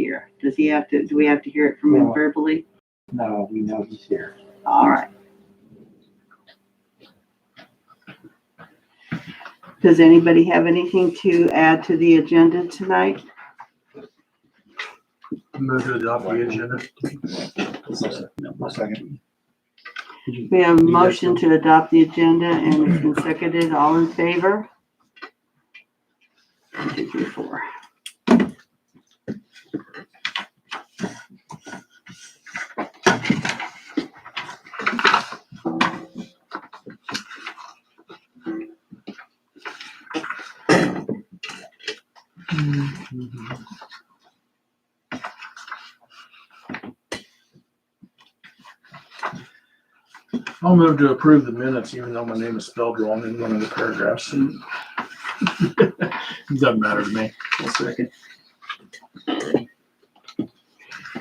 here? Do we have to hear it from him No. verbally? No, we know he's here. All right. Does anybody have anything to add to the agenda tonight? Move to adopt the agenda. Second. We have a motion to adopt the agenda and it's been seconded. All in favor? 1, 2, 3, 4. I'll move to approve the minutes, even though my name is spelled wrong in one of the paragraphs. Doesn't matter to me. I'll second.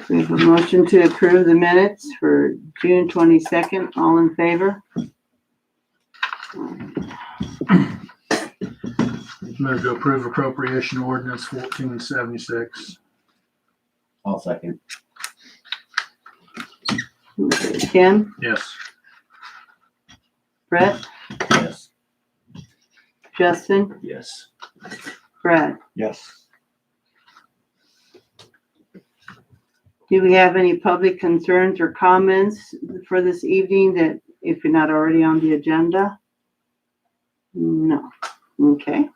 We have a motion to approve the minutes for June 22nd. All in favor? Move to approve appropriation ordinance 1476. I'll second. Okay, Ken, Yes. Brett, Yes. Justin, Yes. Brad. Yes. Do we have any public concerns or comments for this evening that if you're not already on the agenda? No. Okay.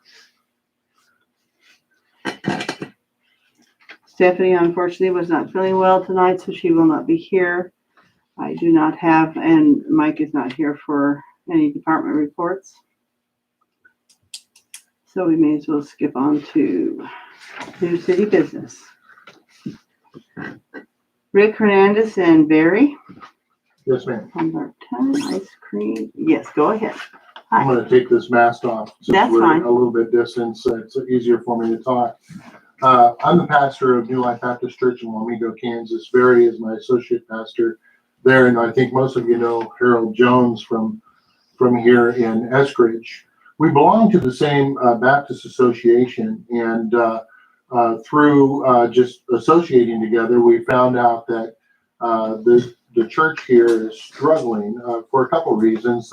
Stephanie unfortunately was not feeling well tonight, so she will not be here. I do not have, and Mike is not here for any department reports. So we may as well skip on to new city business. Rick Hernandez and Barry. Yes, ma'am. Humber 10 ice cream. Yes, go ahead. I'm Hi. gonna take this mask off. Since That's we're fine. a little bit distant, so it's easier for me to talk. I'm the pastor of New Life Baptist Church in Wamego, Kansas. Barry is my associate pastor there, and I think most of you know Harold Jones from here in Eskridge. We belong to the same Baptist association, and through just associating together, we found out that the church here is struggling for a couple reasons.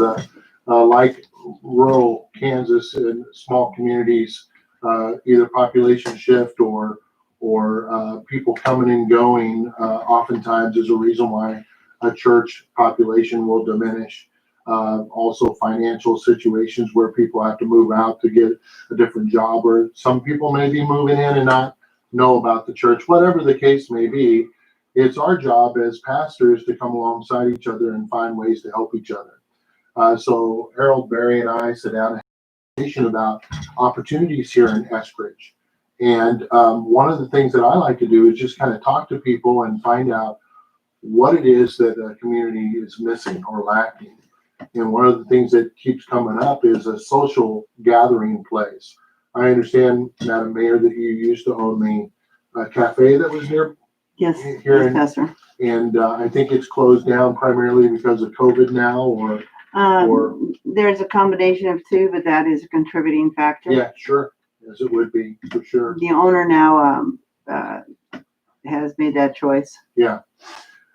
Like rural Kansas and small communities, either population shift or people coming and going oftentimes is a reason why a church population will diminish. Also financial situations where people have to move out to get a different job, or some people may be moving in and not know about the church. Whatever the case may be, it's our job as pastors to come alongside each other and find ways to help each other. So Harold, Barry, and I sit down and have a conversation about opportunities here in Eskridge. And one of the things that I like to do is just kind of talk to people and find out what it is that a community is missing or lacking. And one of the things that keeps coming up is a social gathering place. I understand, Madam Mayor, that you used to own the cafe that was near Yes, here, yes, Pastor. and I think it's closed down primarily because of COVID now, or There's a combination of two, but that is a contributing factor. yeah, sure, as it would be for sure. The owner now has made that choice. Yeah.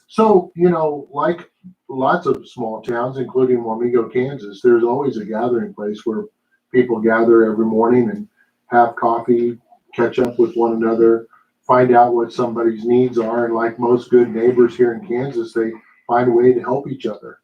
So, you know, like lots of small towns, including Wamego, Kansas, there's always a gathering place where people gather every morning and have coffee, catch up with one another, find out what somebody's needs are. And like most good neighbors here in Kansas, they find a way to help each other.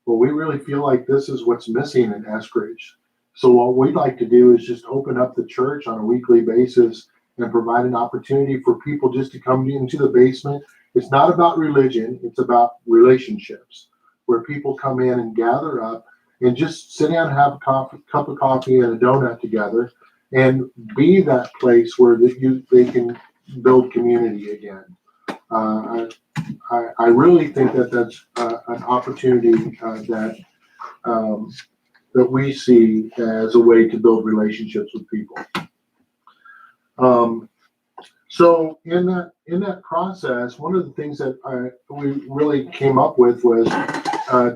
But we really feel like this is what's missing in Eskridge. So what we'd like to do is just open up the church on a weekly basis and provide an opportunity for people just to come into the basement. It's not about religion, it's about relationships, where people come in and gather up and just sit down and have a cup of coffee and a donut together and be that place where they can build community again. I really think that that's an opportunity that we see as a way to build relationships with people. So in that process, one of the things that we really came up with was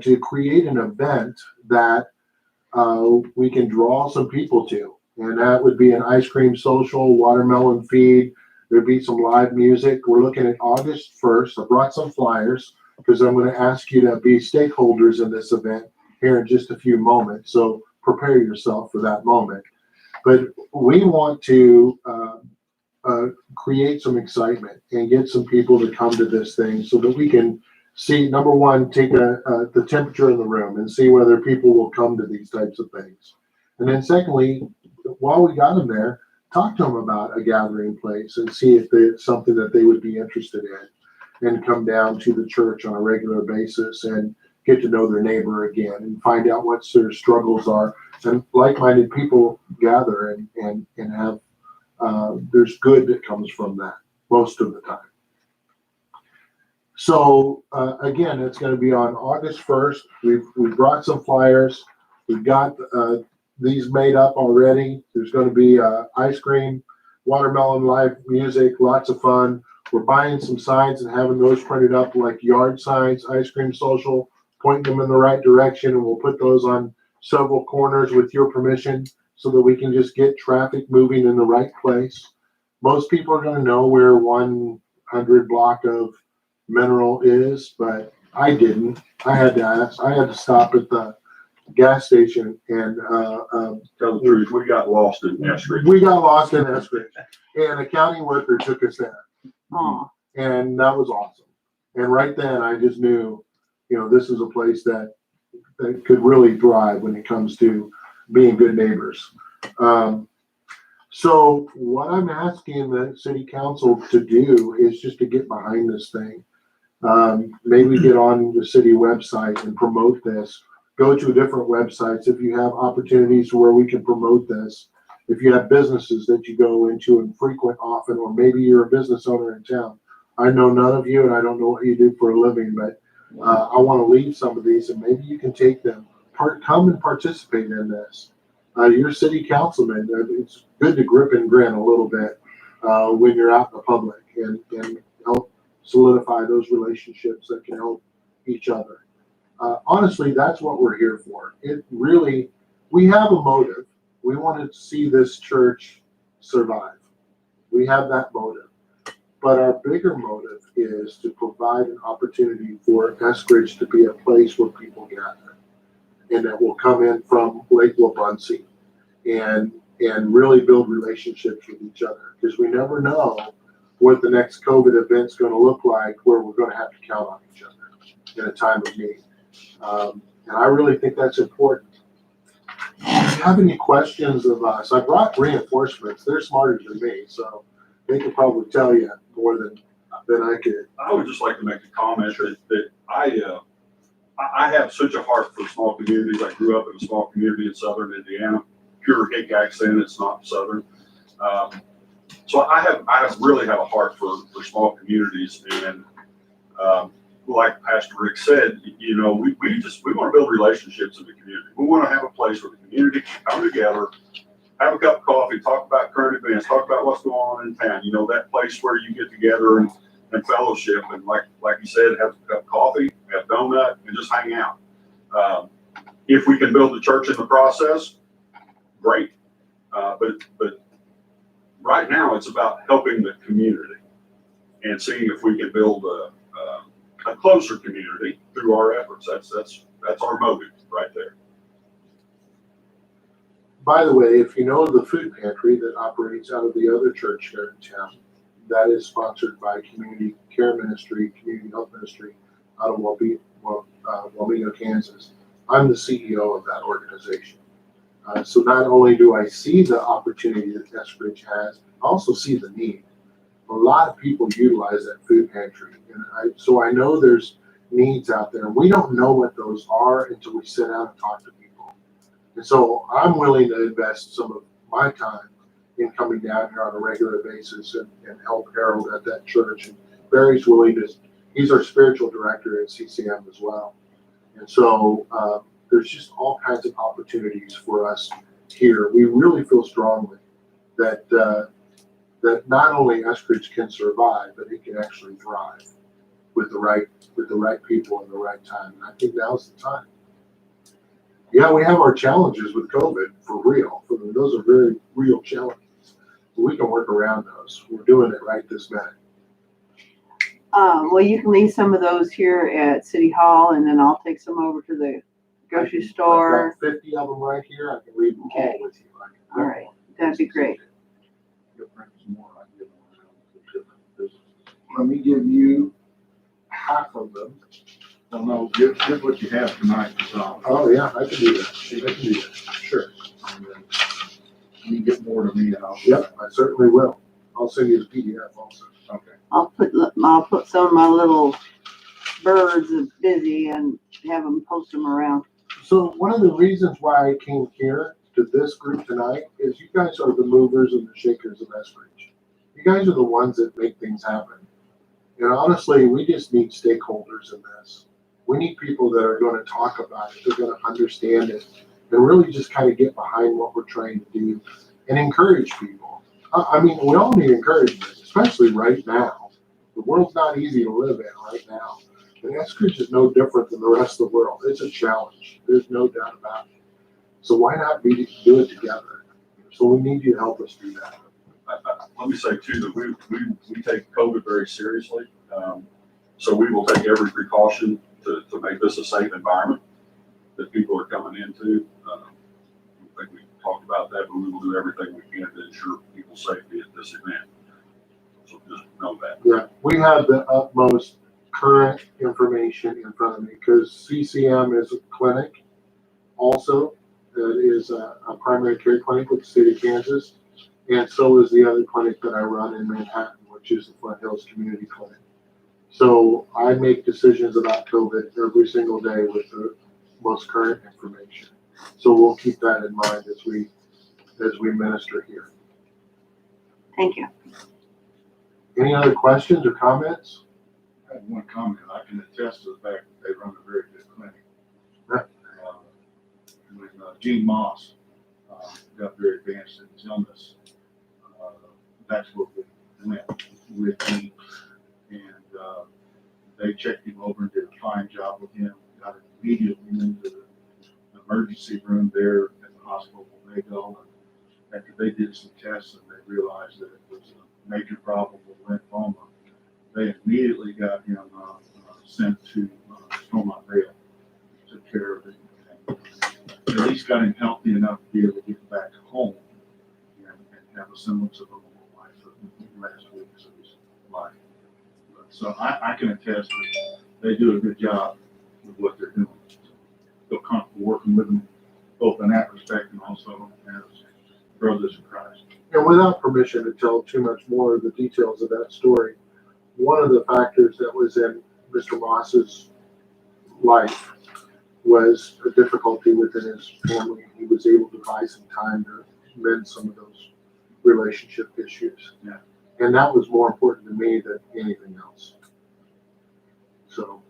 to create an event that we can draw some people to, and that would be an ice cream social, watermelon feed, There'd be some live music. We're looking at August 1st. I brought some flyers because I'm going to ask you to be stakeholders in this event here in just a few moments. So prepare yourself for that moment. But we want to create some excitement and get some people to come to this thing so that we can see, number one, take the temperature in the room and see whether people will come to these types of things. And then secondly, while we got them there, talk to them about a gathering place and see if it's something that they would be interested in, and come down to the church on a regular basis and get to know their neighbor again and find out what their struggles are. And like-minded people gather and have, there's good that comes from that most of the time. So again, it's going to be on August 1st. We've brought some flyers. We've got these made up already. There's going to be ice cream, watermelon, live music, lots of fun. We're buying some signs and having those printed up like yard signs, ice cream social, pointing them in the right direction, and we'll put those on several corners with your permission so that we can just get traffic moving in the right place. Most people are going to know where 100 block of Mineral is, but I didn't. I had to ask. I had to stop at the gas station and Tell the truth, we got lost in Eskridge. we got lost in Eskridge, and a county worker took us there, Oh, and that was awesome. And right then, I just knew, this is a place that could really thrive when it comes to being good neighbors. So what I'm asking the city council to do is just to get behind this thing. Maybe get on the city website and promote this. Go to different websites if you have opportunities where we can promote this. If you have businesses that you go into and frequent often, or maybe you're a business owner in town. I know none of you, and I don't know what you do for a living, but I want to leave some of these, and maybe you can take them. Come and participate in this. You're city councilman. It's good to grip and grin a little bit when you're out in the public and help solidify those relationships that can help each other. Honestly, that's what we're here for. We have a motive. We want to see this church survive. We have that motive. But our bigger motive is to provide an opportunity for Eskridge to be a place where people gather, and that will come in from Lake Wabaunsee and really build relationships with each other, because we never know what the next COVID event's going to look like, where we're going to have to count on each other in a time of need. And I really think that's important. If you have any questions of us, I brought reinforcements. They're smarter than me, so they could probably tell you more than I could. I would just like to make a comment that I have such a heart for small communities. I grew up in a small community in southern Indiana, pure hick accent. It's not southern. So I really have a heart for small communities, and like Pastor Rick said, we want to build relationships in the community. We want to have a place where the community can come together, have a cup of coffee, talk about current events, talk about what's going on in town. That place where you get together and fellowship, and like you said, have a cup of coffee, have a donut, and just hang out. If we can build the church in the process, great. But right now, it's about helping the community and seeing if we can build a closer community through our efforts. That's our motive right there. By the way, if you know the food pantry that operates out of the other church here in town, that is sponsored by Community Care Ministry, Community Health Ministry out of Wamego, Kansas. I'm the CEO of that organization. So not only do I see the opportunity that Eskridge has, I also see the need. A lot of people utilize that food pantry, so I know there's needs out there. We don't know what those are until we sit down and talk to people. And so I'm willing to invest some of my time in coming down here on a regular basis and help Harold at that church. And Barry's willing to, he's our spiritual director at CCM as well. And so there's just all kinds of opportunities for us here. We really feel strongly that that not only Eskridge can survive, but it can actually thrive with the right people in the right time. And I think now's the time. Yeah, we have our challenges with COVID for real. Those are very real challenges. We can work around those. We're doing it right this minute. Well, you can leave some of those here at City Hall and then I'll take some over to the grocery store. I've got 50 of them right here. I can leave them all Okay. with you. All right, that'd be great. Let me give you half of them. Well, no, give what you have tonight, so. Oh, yeah, I can do that. I can do that. Sure. And then you get more to me and I'll. Yep, I certainly will. I'll send you the PDF also. Okay. I'll put some of my little birds that's busy and have them post them around. So one of the reasons why I came here to this group tonight is you guys are the movers and the shakers of Eskridge. You guys are the ones that make things happen. And honestly, we just need stakeholders in this. We need people that are going to talk about it, they're going to understand it, and really just kind of get behind what we're trying to do and encourage people. I mean, we all need encouragement, especially right now. The world's not easy to live in right now. And Eskridge is no different than the rest of the world. It's a challenge. There's no doubt about it. So why not do it together? So we need you to help us do that. Let me say too, that we take COVID very seriously. So we will take every precaution to make this a safe environment that people are coming into. I think we talked about that, but we will do everything we can to ensure people's safety at this event. So just know that. Yeah, we have the utmost current information in front of me because CCM is a clinic also that is a primary care clinic with the state of Kansas. And so is the other clinic that I run in Manhattan, which is the Flint Hills Community Clinic. So I make decisions about COVID every single day with the most current information. So we'll keep that in mind as we minister here. Thank you. Any other questions or comments? I have one comment. I can attest to the fact that they run a very good clinic. Yeah. When Gene Moss got very advanced in his illness, that's where we went with him. And they checked him over and did a fine job with him. Got him immediately into the emergency room there at the hospital where they go. And after they did some tests and they realized that it was a major problem with lymphoma, they immediately got him sent to Stormont Vale, took care of it, and at least got him healthy enough to be able to get back home and have a semblance of a normal life for the last weeks of his life. So I can attest that they do a good job with what they're doing. Feel comfortable working with them, both in that respect and also as brothers in Christ. And without permission to tell too much more of the details of that story, one of the factors that was in Mr. Moss's life was a difficulty within his family. He was able to buy some time to mend some of those relationship issues. Yeah. And that was more important to me than anything else. So,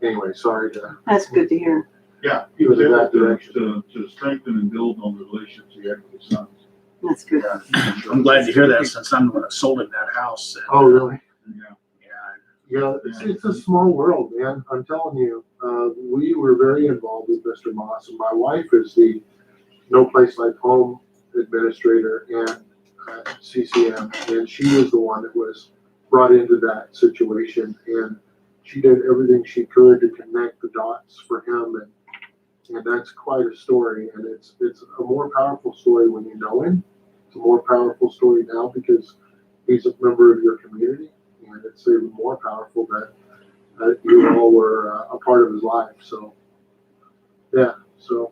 anyway, sorry to That's good to hear. Yeah, he was Go in able that direction. to strengthen and build on the relationships he had with his sons. That's good. I'm glad to hear that since I'm the one that sold him that house. Oh, really? Yeah. Yeah, It's a small world, man. I'm telling you, we were very involved with Mr. Moss, and my wife is the No Place Like Home administrator and CCM, and she was the one that was brought into that situation, and she did everything she could to connect the dots for him, and that's quite a story, and it's a more powerful story when you know him. It's a more powerful story now because he's a member of your community, and it's even more powerful that you all were a part of his life. So, yeah, so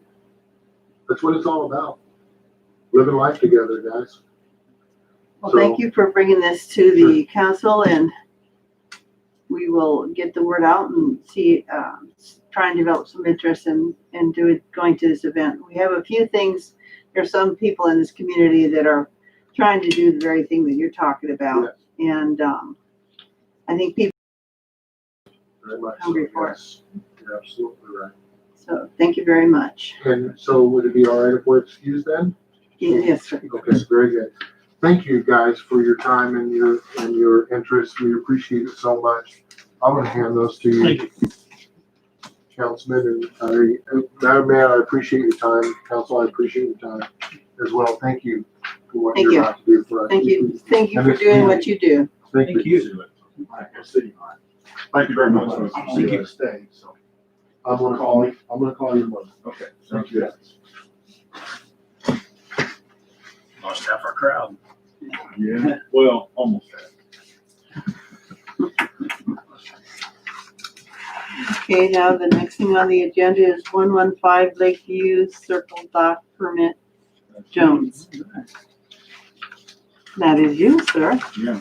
that's what it's all about. Living life together, guys. Well, So- thank you for bringing this to the council and we will get the word out and see, try and develop some interest in going to this event. We have a few things. There's some people in this community that are trying to do the very thing that you're talking about. Yes, And I think people, very much. Hungry so, for it. yes. You're absolutely right. so thank you very much. And so would it be all right if we're excused then? Yes, sir. Okay, very good. Thank you guys for your time and your interest. We appreciate it so much. I'm gonna hand those to you, thank you. Councilman, and Madam Mayor, I appreciate your time. Council, I appreciate your time as well. Thank you. for what Thank you're you. about to do for us. Thank you for doing what you do. Thank you. All right, we'll see you. Thank you very much. Thank See you. you stay, so. I'm gonna call you Monday. Okay, sounds good. Lost half our crowd. Yeah, well, almost that. Okay, now the next thing on the agenda is 115 Lakeview Circle Dock Permit, Jones. That is you, sir. Yeah.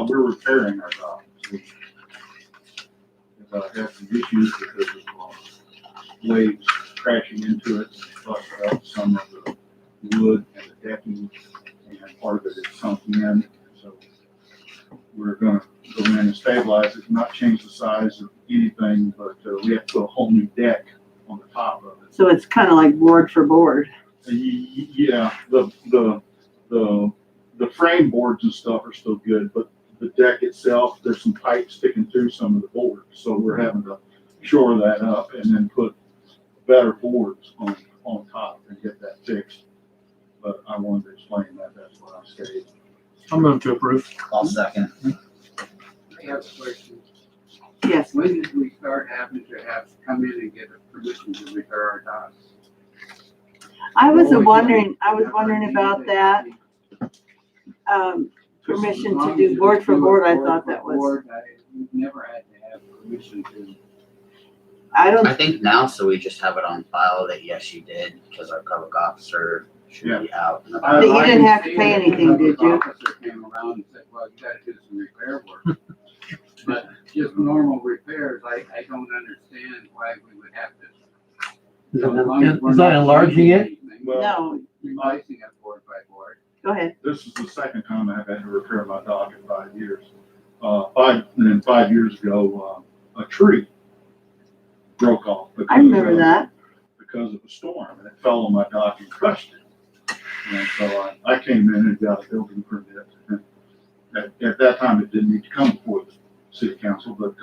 We're repairing our dock. We had some issues because of waves crashing into it, busted up some of the wood and the decking, and part of it is sunk in. So we're gonna go in and stabilize it, not change the size of anything, but we have to put a whole new deck on the top of it. So it's kind of like board for board. Yeah, the frame boards and stuff are still good, but the deck itself, there's some pipe sticking through some of the boards, so we're having to shore that up and then put better boards on top and get that fixed. But I wanted to explain that, that's what I stated. I'll move to approve. I'll second. I have a question. Yes. When did we start having to have to come in and get a permission to repair our docks? I was wondering about that. Permission to do board for board, I thought that was, We've never had to have permission to. I don't, I think now, so we just have it on file that yes, you did, because our public officer should be out. and about. But you didn't have to pay anything, did you? Officer came around and said, well, you gotta do some repair work. But just normal repairs, I don't understand why we would have to. Is that enlarging it? Well, no, Replacing it board by board. go ahead. this is the second time I've had to repair my dock in 5 years. 5 years ago, a tree broke off. I remember that. Because of a storm, and it fell on my dock and crushed it. And so I came in and got a building permit. And at that time, it didn't need to come before the city council, but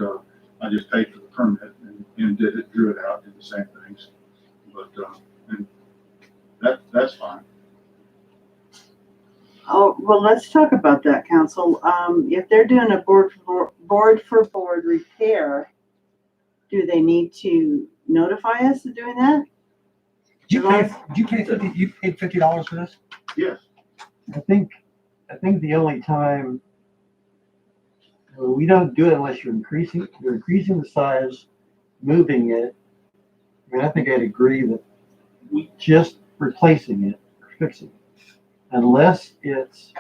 I just paid for the permit and did it, drew it out, did the same things. But and that's fine. Oh, well, let's talk about that, council. If they're doing a board for board repair, do they need to notify us of doing that? You paid $50 for this? Yes. I think the only time, we don't do it unless you're increasing the size, moving it. I mean, I think I'd agree that just replacing it or fixing it, unless it's,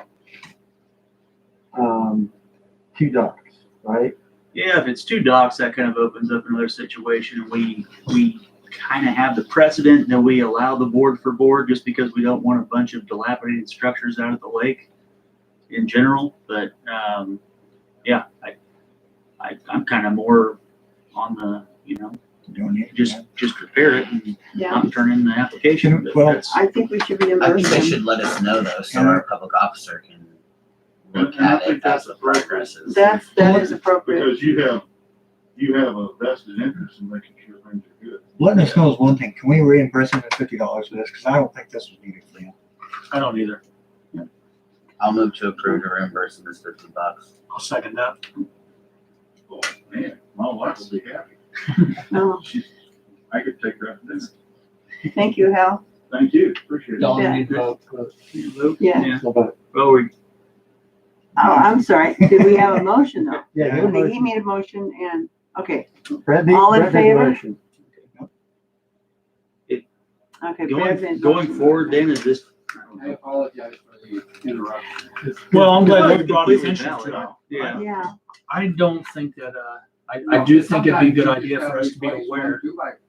2 docks, right? Yeah, if it's 2 docks, that kind of opens up another situation, and we kind of have the precedent that we allow the board for board just because we don't want a bunch of dilapidated structures out of the lake in general. But yeah, I'm kind of more on the, just repair it and Yeah, not turn in the application. But Well, that's- I think we should I think reimburse they them. should let us know though, so our public officer can look And I at think it as that's the appropriate. progress is. That is appropriate. Because you have a vested interest in making sure things are good. Letting us know is one thing. Can we reimburse them at $50 for this? Because I don't think this was needed for them. I don't either. I'll move to approve to reimburse them this $50. I'll second that. Oh, man, my wife will be happy. No, I could take her out to dinner. thank you, Hal. Thank you, appreciate it. Don't need Luke? Yeah. Well, Oh, I'm sorry. Did we have a motion though? Yeah, I think he made a motion and, okay, Brett All in Brett made the favor? motion. okay. Brad made a going motion. forward, then is this? I apologize for the interruption. Well, I'm glad No, you brought completely attention valid. to it. Yeah. Yeah, I don't think that, I do think it'd be a good idea for us to be aware. Do like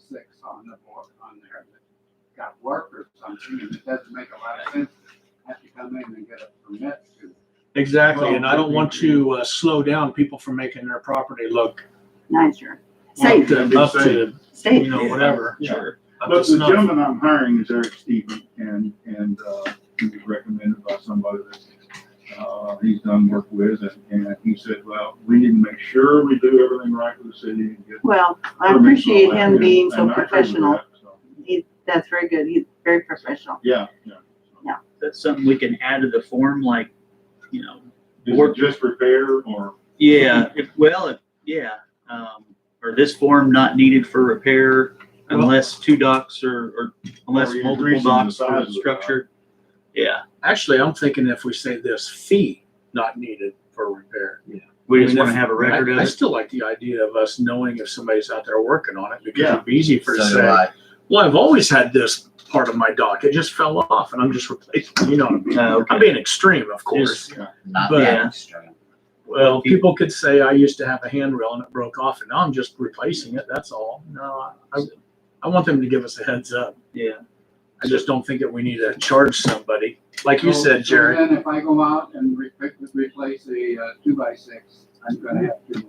6 on the board on there that got work or something, and it doesn't make a lot of sense. Have to come in and get a permit to. Exactly, and I don't want to slow down people from making their property look nicer. Safe, up to, safe. whatever. Yeah. Sure. Up But to the snuff. gentleman I'm hiring is Eric Stephen, and he was recommended by somebody that he's done work with, and he said, well, we need to make sure we do everything right with the city and get. Well, I permits and all appreciate that, him and- being so and I agree with professional. that, so. That's very good. He's very professional. Yeah, that's something we can add to the form, like, you know, Is it just repair or? yeah, or this form not needed for repair unless two docks or unless Or you're multiple increasing the docks size are of the dock. structured. Yeah, Actually, I'm thinking if we say this fee not needed for repair. we I just mean, want to have a record of I it. still like the idea of us knowing if somebody's out there working on it because Yeah. it'd be easy for to So do say, I. well, I've always had this part of my dock. It just fell off and I'm just replacing, you know what I mean? Okay. I'm being extreme, of course. Not But- that extreme. Well, people could say I used to have a handrail and it broke off and now I'm just replacing it. That's all. No, I want them to give us a heads up. Yeah. I just don't think that we need to charge somebody. Like you said, So Jerry. then if I go out and replace a 2x6, I'm gonna have to,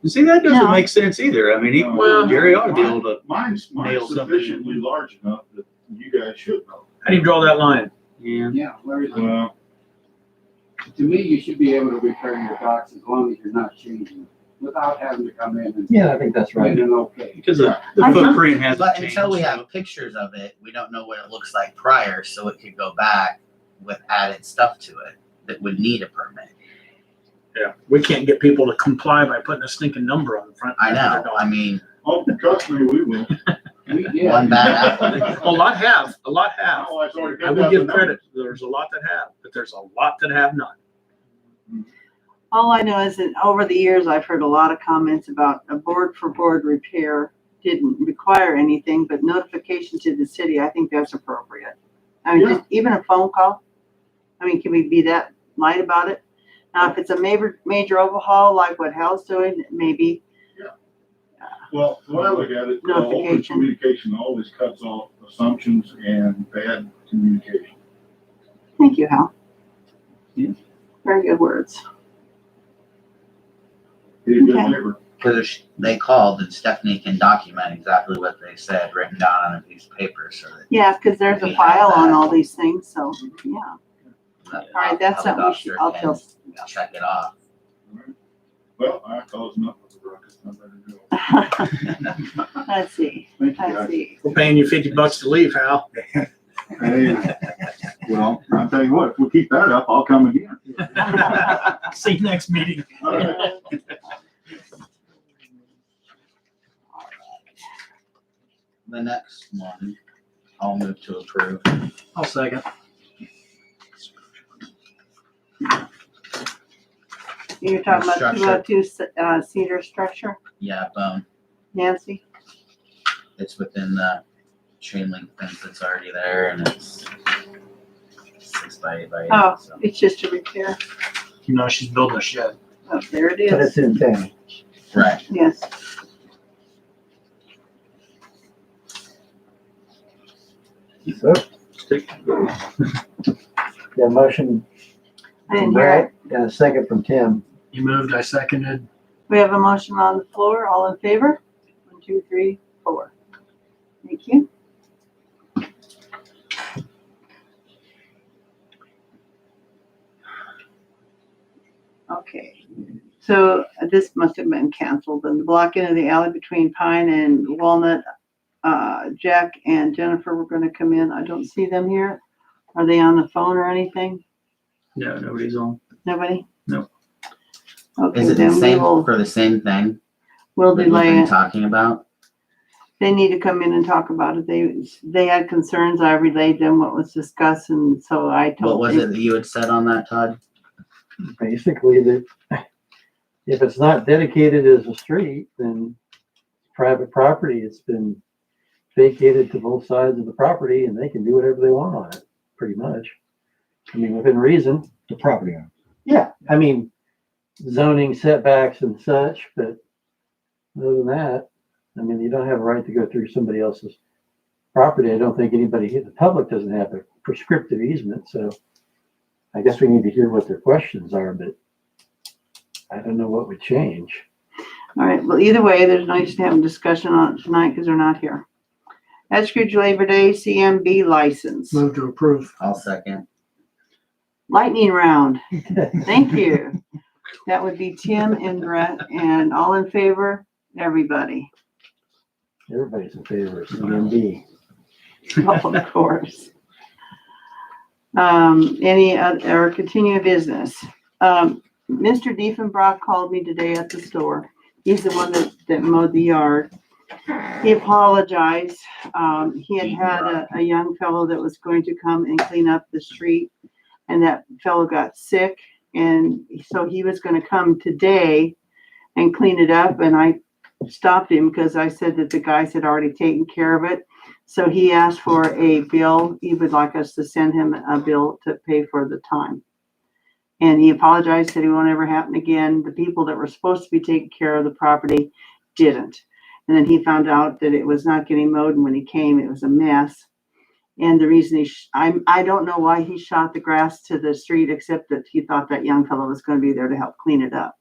You see, that doesn't No. make sense either. I mean, Well, Jerry ought to be able to. Mine's nail something. sufficiently large enough that you guys should know. How do you draw that line? Yeah. yeah, where is it? Well, To me, you should be able to repair your docks as long as you're not changing, without having to come in and. Yeah, I think that's right. Get an okay. Because the I think- footprint hasn't But changed. until we so- have pictures of it, we don't know what it looks like prior, so it could go back with added stuff to it that would need a permit. Yeah. We can't get people to comply by putting a stinking number on the front. I of their know, dog. I mean, oh, trust me, we will. We did. one bad apple. A lot have, a lot have. Oh, I already I got will the give number. credit. There's a lot that have, but there's a lot that have not. All I know is that over the years, I've heard a lot of comments about a board for board repair didn't require anything, but notification to the city, I think that's appropriate. I mean, Yeah. just even a phone call. I mean, can we be that light about it? Now, if it's a major overhaul like what Hal's doing, maybe, Well, when I look at it, open Notification. communication always cuts off assumptions and bad communication. thank you, Hal. Yeah. Very good words. Be a good Okay. neighbor. Because they called and Stephanie can document exactly what they said written down on a piece of paper so that. Yeah, because there's a We have file on that. all these things, so, yeah. that All right, that's public something we should, officer I'll can tell. Check it off. Well, I caused enough of the ruckus. I better go. Let's see, Thank you, let's guys. see. We're paying you $50 to leave, Hal. Hey, well, I'll tell you what, if we keep that up, I'll come again. See you next meeting. All right. The next one, I'll move to approve. I'll second. You're talking about Structure. 202 Cedar structure, Yeah, Nancy? it's within the chain link fence that's already there and it's 6 by 8 by 8. Oh, So. it's just a repair. You know, she's building a shed. Oh, there it But is. it's in town. Right. Yes. So, yeah, motion I didn't from hear it. Brett and a second from Tim. You moved, I seconded. We have a motion on the floor. All in favor? 1, 2, 3, 4. Thank you. Okay, so this must have been canceled. And the blocking of the alley between Pine and Walnut, Jack and Jennifer were gonna come in. I don't see them here. Are they on the phone or anything? No, nobody's on. Nobody? No. Okay, Is it the then we same will, for the same thing we'll that we've delay been it. talking about? They need to come in and talk about it. They had concerns. I relayed them what was discussed, and so I What told was them. it that you had said on that, Todd? Basically, that if it's not dedicated as a street, then private property. It's been vacated to both sides of the property and they can do whatever they want on it, pretty much. I mean, within reason. The property owner. Yeah, I mean, zoning setbacks and such, but other than that, I mean, you don't have a right to go through somebody else's property. I don't think anybody, the public doesn't have a prescriptive easement, so I guess we need to hear what their questions are, but I don't know what would change. All right, well, either way, there's no use to have a discussion on it tonight because they're not here. Eskridge Labor Day CMB license. Move to approve. I'll second. Lightning round. Thank you. That would be Tim and Brett, and all in favor, everybody. Everybody's in favor of CMB. Well, of course. Any other, or continuing business? Mr. Diefenbrock called me today at the store. He's the one that mowed the yard. He apologized. He had a young fellow that was going to come and clean up the street, and that fellow got sick, and so he was gonna come today and clean it up, and I stopped him because I said that the guys had already taken care of it. So he asked for a bill. He would like us to send him a bill to pay for the time. And he apologized, said it won't ever happen again. The people that were supposed to be taking care of the property didn't. And then he found out that it was not getting mowed, and when he came, it was a mess. And the reason I don't know why he shot the grass to the street, except that he thought that young fellow was going to be there to help clean it up.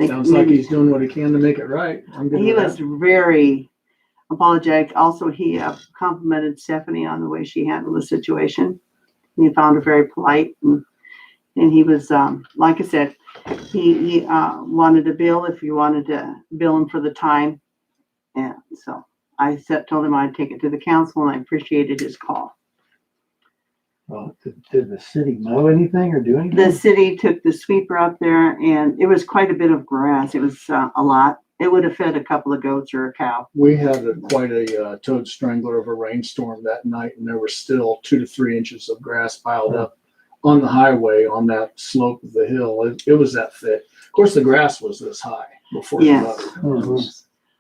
Sounds like he's doing what he can to make it right. I'm good He with was that. very apologetic. Also, he complimented Stephanie on the way she handled the situation. He found her very polite, and he was, like I said, he wanted a bill if you wanted to bill him for the time. And so I told him I'd take it to the council, and I appreciated his call. Well, did the city mow anything or do anything? The city took the sweeper up there, and it was quite a bit of grass. It was a lot. It would have fed a couple of goats or a cow. We had quite a toad strangler of a rainstorm that night, and there were still 2 to 3 inches of grass piled up on the highway on that slope of the hill. It was that thick. Of course, the grass was this high before the Yes. mud.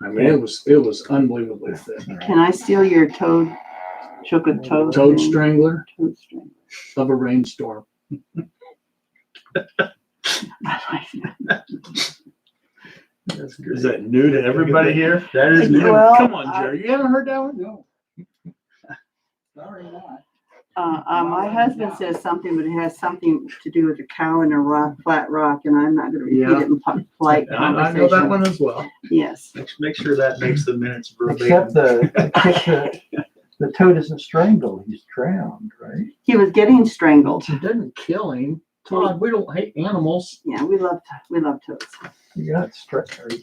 I mean, it was unbelievably thick. Can I steal your chocolate toad? Toad thing? strangler Toad strangler. of a rainstorm. Is that new to everybody here? That is new. Well, Come on, Jerry. You haven't heard that one? No. Sorry not. My husband says something, but it has something to do with a cow and a flat rock, and I'm not going to repeat Yeah. it in polite I know that conversation. one as well. Yes. Make sure that makes the minutes Except verbatim. the toad isn't strangled, he's drowned, right? He was getting strangled. It didn't kill him. Todd, we don't hate animals. Yeah, we love toads. He got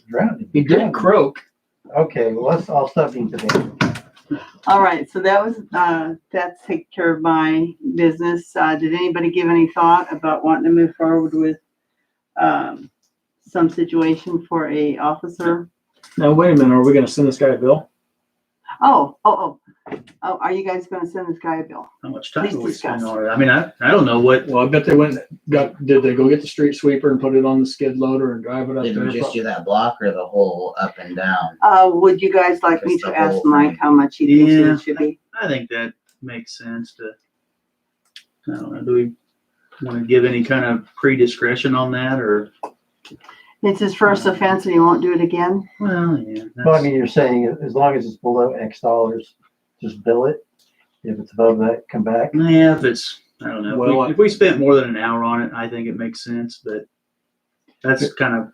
drowned. He didn't croak. Okay, well, I'll stop being pedantic. All right, so that was, that's take care of my business. Did anybody give any thought about wanting to move forward with, some situation for a officer? Now, wait a minute. Are we going to send this guy a bill? Oh, are you guys gonna send this guy a bill? How much time Please are we spending discuss. on it? I mean, I don't know what, Well, I bet they did they go get the street sweeper and put it on the skid loader and drive it up Did there? we just do that block or the whole up and down? Would you guys like me Just to the ask whole Mike thing. how much he thinks Yeah. it should be? I think that makes sense to, I don't know, do we want to give any kind of pre-discretion on that or? It's his first offense and he won't do it again? Well, yeah. Well, I mean, you're saying as long as it's below X dollars, just bill it. If it's above that, come back. Yeah, if it's, I don't know. Well, If we spent more than an hour on it, I think it makes sense, but that's kind of,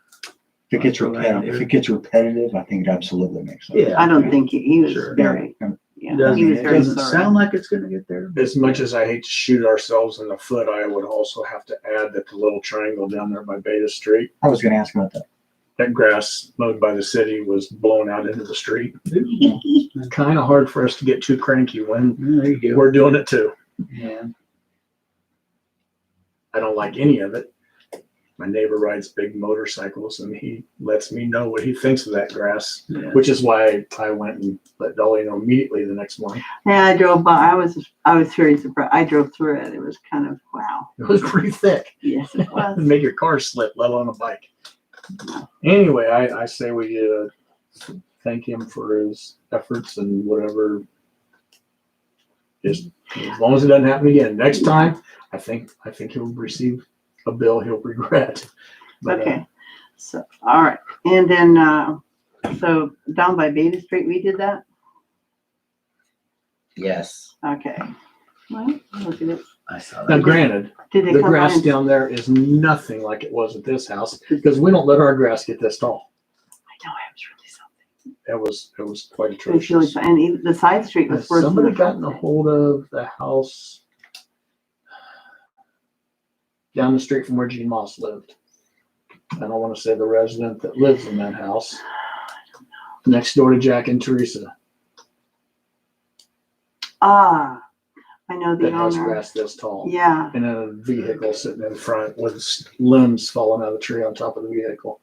If it gets repetitive, I think it absolutely makes sense. yeah. I don't think he was Sure. very, Yeah. yeah, he was It very doesn't sorry. sound like it's gonna get there. As much as I hate to shoot ourselves in the foot, I would also have to add that the little triangle down there by Beta Street, I was gonna ask about that. that grass mowed by the city was blown out into the street. Kind of hard for us to get too cranky when There you go. we're doing it too. Yeah. I don't like any of it. My neighbor rides big motorcycles and he lets me know what he thinks of that grass, Yeah. which is why I went and let Dolly know immediately the next morning. Yeah, I drove by, I was very surprised. I drove through it. It was kind of, wow. It was pretty thick. Yes, it was. It'd make your car slip, let alone a bike. Anyway, I say we thank him for his efforts and whatever. Just as long as it doesn't happen again. Next time, I think he'll receive a bill he'll regret. But, Okay, so, all right. And then, so down by Beta Street, we did that? Yes, Okay. Well, look at it. I saw Now, that. granted, Did they the come grass on? down there is nothing like it was at this house because we don't let our grass get this tall. I know, it was really something. It was quite It was really, atrocious. and even the side street was Has worse than somebody the front gotten a street. hold of the house down the street from where Gene Moss lived? I don't want to say the resident that lives in that house. Next door to Jack and Teresa. Ah, I know the that has owner. grass this tall. Yeah, And a vehicle sitting in front with limbs falling out of the tree on top of the vehicle.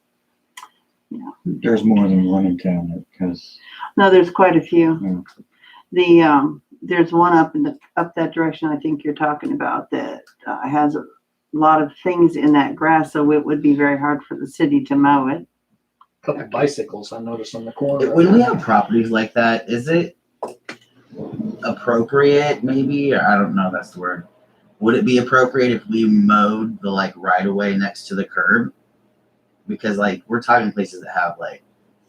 There's more than one in town because no, there's quite a few. Mm. There's one up that direction I think you're talking about that has a lot of things in that grass, so it would be very hard for the city to mow it. Couple bicycles I noticed on the corner. When we have properties like that, is it appropriate maybe, or I don't know if that's the word. Would it be appropriate if we mowed the like right of way next to the curb? Because like we're talking places that have like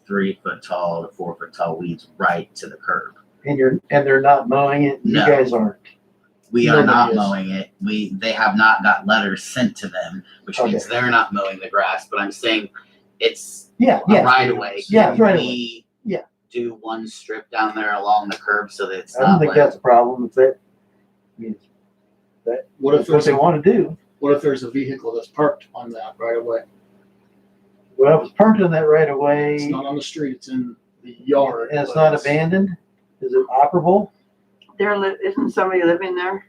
3 foot tall to 4 foot tall weeds right to the curb. And they're not mowing it, you No. guys aren't. We are Nobody not is. mowing it. They have not got letters sent to them, which means Okay. they're not mowing the grass. But I'm saying it's Yeah, a yeah. right of way. Yeah, it's right of way. We Yeah. do one strip down there along the curb so that it's I don't not think like that's a problem if that, I mean, What if that's what there's they a, want to do. what if there's a vehicle that's parked on that right away? Well, if it's parked in that right of way, It's not on the street, it's in the yard. and it's but not abandoned, is it operable? Isn't somebody living there?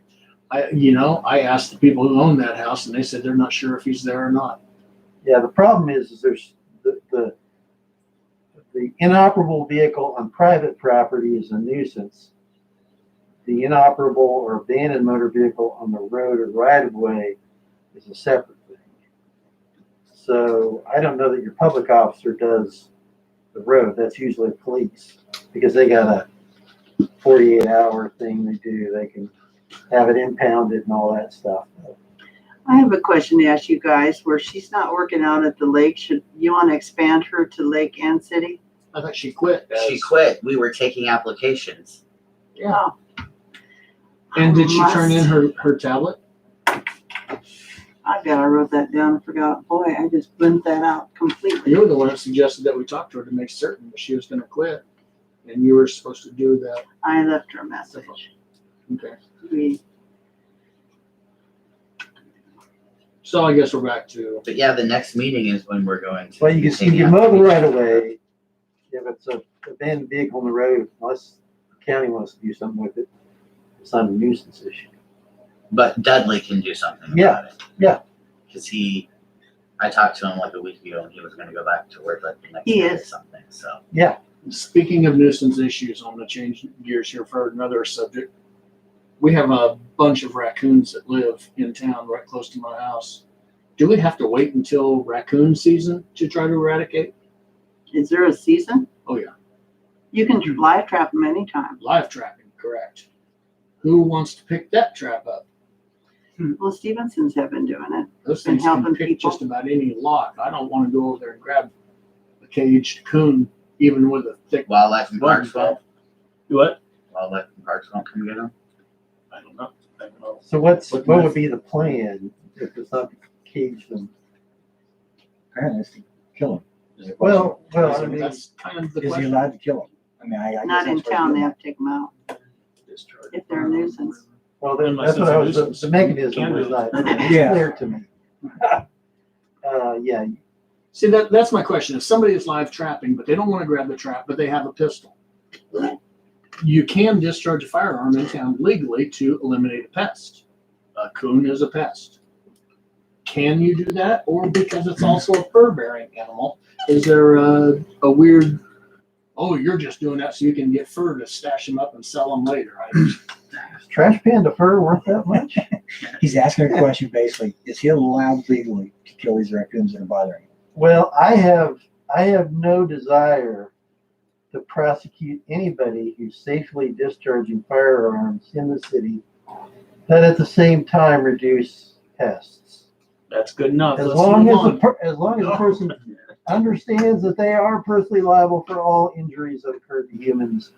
I asked the people who own that house and they said they're not sure if he's there or not. Yeah, the problem is there's the inoperable vehicle on private property is a nuisance. The inoperable or abandoned motor vehicle on the road or right of way is a separate thing. So I don't know that your public officer does the road. That's usually police because they got a 48-hour thing they do. They can have it impounded and all that stuff. I have a question to ask you guys. Where she's not working out at the lake, should you want to expand her to lake and city? I thought she quit. she quit. We were taking applications. Yeah. And did she turn in her tablet? I wrote that down and forgot. Boy, I just blinked that out completely. You were the one that suggested that we talk to her to make certain that she was gonna quit. And you were supposed to do that. I left her a message. Okay. We, So I guess we're back to, But yeah, the next meeting is when we're going to. Well, you be can taking mow the right applications. of way if it's a abandoned vehicle on the road, unless the county wants to do something with it. It's not a nuisance issue. But Dudley can do something Yeah, about it. yeah. Because I talked to him like a week ago and he was gonna go back to work like the next He day or is. something, so. speaking of nuisance issues, I'm gonna change gears here for another subject. We have a bunch of raccoons that live in town right close to my house. Do we have to wait until raccoon season to try to eradicate? is there a season? Oh, yeah. You can live trap them anytime. Live trapping, correct. Who wants to pick that trap up? Well, Stevenson's have been doing it. Those And things can helping pick people. just about any lock. I don't want to go over there and grab a caged coon, even with a thick. Wildlife and Parks won't, What? Wildlife and Parks won't come get them. I don't know. I don't know. So what What would be the plan if it's not to cage them? apparently it's to kill him. Well, I mean, That's kind of the Is he question. allowed to kill him? I mean, I guess Not in that's what town, he- they have to take them out if they're a nuisance. well, then Unless that's what it's a I was, nuisance. the mechanism Can was do not that. Yeah. clear to me. Yeah, See, that's my question. If somebody is live trapping, but they don't want to grab the trap, but they have a pistol, you can discharge a firearm in town legally to eliminate a pest. A coon is a pest. Can you do that? Or because it's also a fur-bearing animal, is there a weird, oh, you're just doing that so you can get fur to stash them up and sell them later? is trash panda fur worth that much? He's asking a question basically, is he allowed legally to kill these raccoons that are bothering him? Well, I have no desire to prosecute anybody who's safely discharging firearms in the city that at the same time reduce pests. That's good enough. As Let's long move as on. the person understands that they are personally liable for all injuries that occur to humans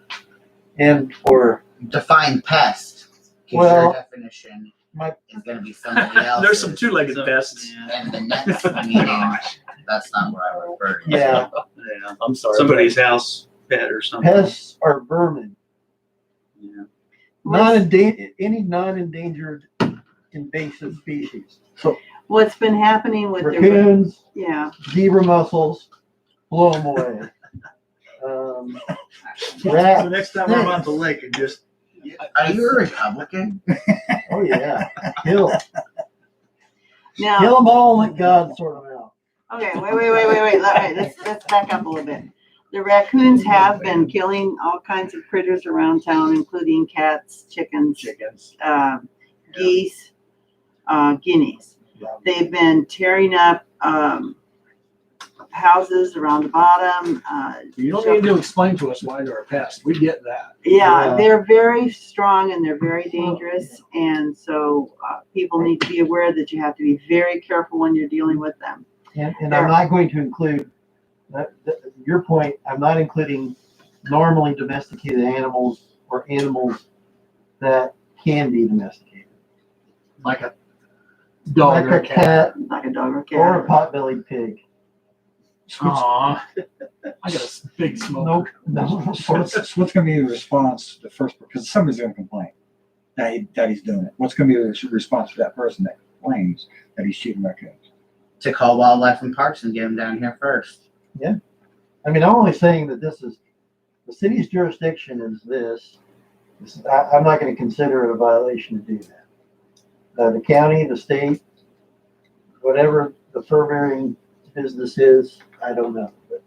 and or Define pest. 'Cause Well, your definition my- is gonna be somebody else. There's some two-legged pests. And the next meeting, that's not what I refer to. yeah, Yeah. I'm sorry. Somebody's house pet or something. pests are vermin. Yeah. Any non-endangered invasive species. So What's been happening with the, raccoons, yeah, zebra mussels, blow them away. Rats, So next time I'm on the lake and just Are you a Republican? Oh, yeah. Kill Now, them all, let God sort them out. okay, wait. Let's back up a little bit. The raccoons have been killing all kinds of critters around town, including cats, chickens, Chickens. geese, guineas. They've been tearing up, houses around the bottom. You don't need to explain to us why they're a pest. We get that. Yeah, Yeah. they're very strong and they're very dangerous. And so people need to be aware that you have to be very careful when you're dealing with them. And I'm not going to include, your point, I'm not including normally domesticated animals or animals that can be domesticated. Like a dog Like or a a cat. Like a dog or a cat. Or a pot-bellied pig. Aw. I got a big smoke. No. So what's gonna be the response, the first, because somebody's gonna complain that he's doing it. What's gonna be the response to that person that complains that he's shooting raccoons? To call Wildlife and Parks and get them down here first. I mean, I'm only saying that this is, the city's jurisdiction is this. I'm not gonna consider it a violation to do that. The county, the state, whatever the fur bearing business is, I don't know. But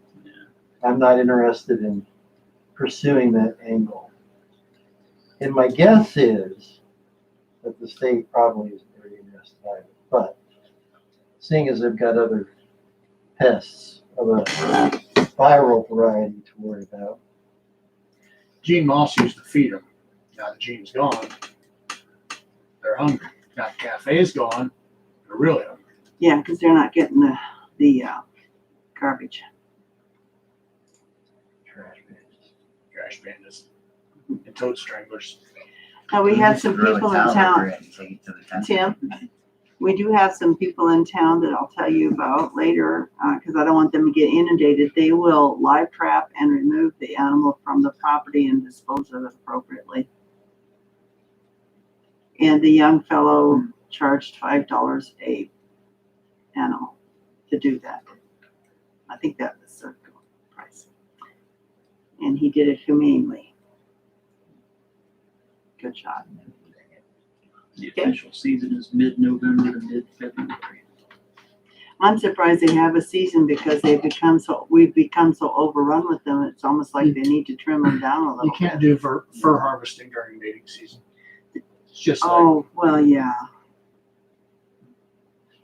I'm not interested in pursuing that angle. And my guess is that the state probably isn't very interested either. But seeing as they've got other pests of a viral variety to worry about. Gene Moss used to feed them. Now that Gene's gone, they're hungry. Now the cafe's gone, they're really hungry. Yeah, because they're not getting the garbage. Trash cans. Trash pandas and toad stranglers. Now, we have You some should throw a people in towel over town, it and take it to the tent. Tim, we do have some people in town that I'll tell you about later, because I don't want them to get inundated. They will live trap and remove the animal from the property and dispose of it appropriately. And the young fellow charged $5 a animal to do that. I think that was the price. And he did it humanely. Good job. The official season is mid-November to mid-February. I'm surprised they have a season because we've become so overrun with them. It's almost like they need to trim them down a little You can't bit. do fur harvesting during mating season. It's just like, Oh, well, yeah.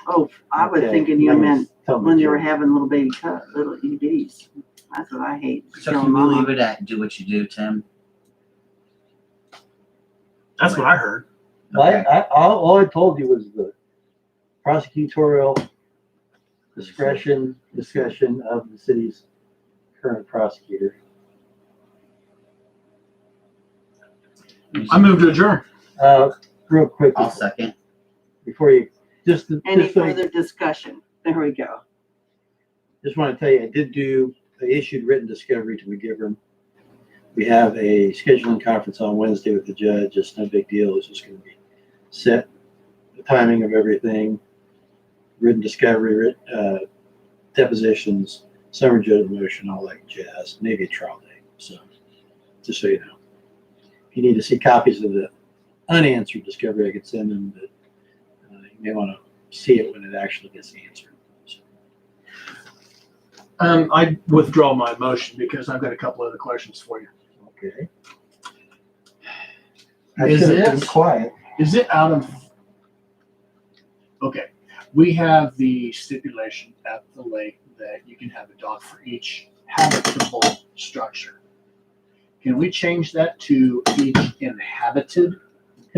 Oh, I was Okay, thinking you let me meant tell me when they were too. having little baby little EBs. That's what I hate. So can we leave it at do what you do, Tim? that's what I heard. Okay. All I told you was the prosecutorial discretion of the city's current prosecutor. I moved to adjourn. Real quick, I'll second. before you, Any just so you- further discussion? There we go. just want to tell you, I issued written discovery to McGivern. We have a scheduling conference on Wednesday with the judge. It's no big deal. It's just going to be set, the timing of everything, written discovery, depositions, summary judgment motion, all that jazz, maybe a trial date. So, just so you know. If you need to see copies of the unanswered discovery, I could send them, but you may want to see it when it actually gets answered. So, I withdraw my motion because I've got a couple other questions for you. okay. I Is should have it- been quiet. Is it out of, okay, we have the stipulation at the lake that you can have a dog for each habitable structure. Can we change that to each inhabited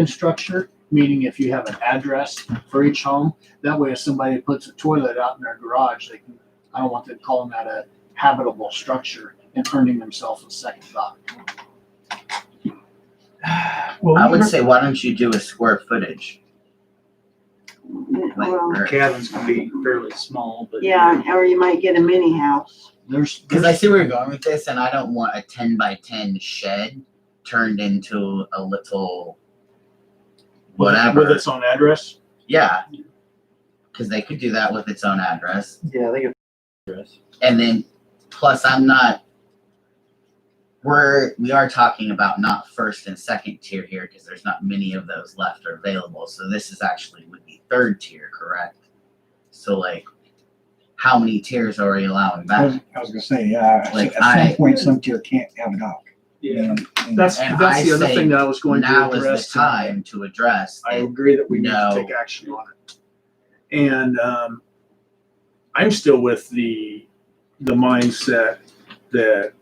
structure? Meaning if you have an address for each home, that way if somebody puts a toilet out in their garage, they can, I don't want them calling that a habitable structure and earning themselves a second dog. Well, I would say, why don't you do a square footage? Like, Well, or- Cabins can be fairly small, but. yeah, or you might get a mini house. Because I see where you're going with this, and I don't want a 10 by 10 shed turned into a little whatever. With its own address? Yeah. Because they could do that with its own address. yeah, I think it's. And then, plus, I'm not we are talking about not first and second tier here because there's not many of those left or available. So this is actually would be third tier, correct? So like, how many tiers are we allowing back? I was gonna say, yeah, Like, at some point, some tier can't have a dock. Yeah, And that's And that's I the other say thing that I was going to Now is address. the time to address. I it. agree that we need No. to take action on it. And I'm still with the mindset that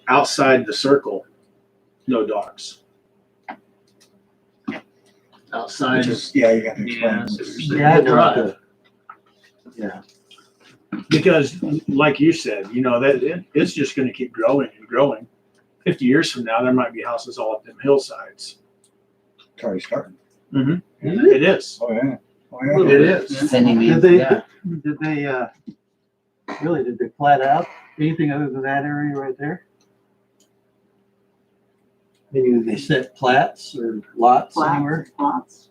outside the circle, no docks. Outside which is, yeah, you got to Yeah, explain. so you're saying- Yeah, no, drive. yeah. Because like you said, you know, that it's just gonna keep growing and growing. 50 years from now, there might be houses all up them hillsides. It's already starting. It is. Oh, yeah. Oh, yeah. It is. Sending me, Did they, yeah. did they plat out anything other than that area right there? Maybe did they set plats or lots anywhere? Lots.